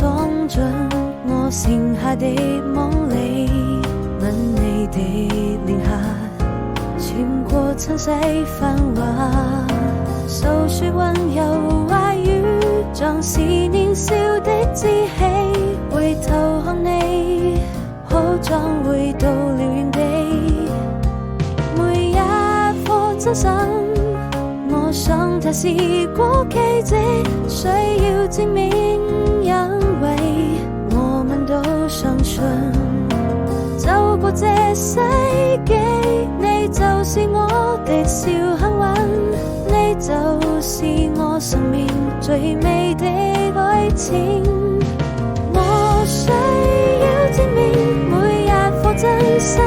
裝進我剩下的夢裡，吻你的臉頰，穿過塵世繁華，訴說溫柔話語，像是年少的志氣。回頭看你，好像回到了原地，每一顆真心，我想它是過奇蹟，需要證明，因為我們都相信，走過這世紀，你就是我的小幸運，你就是我生命最美的愛情。我需要證明每一顆真心，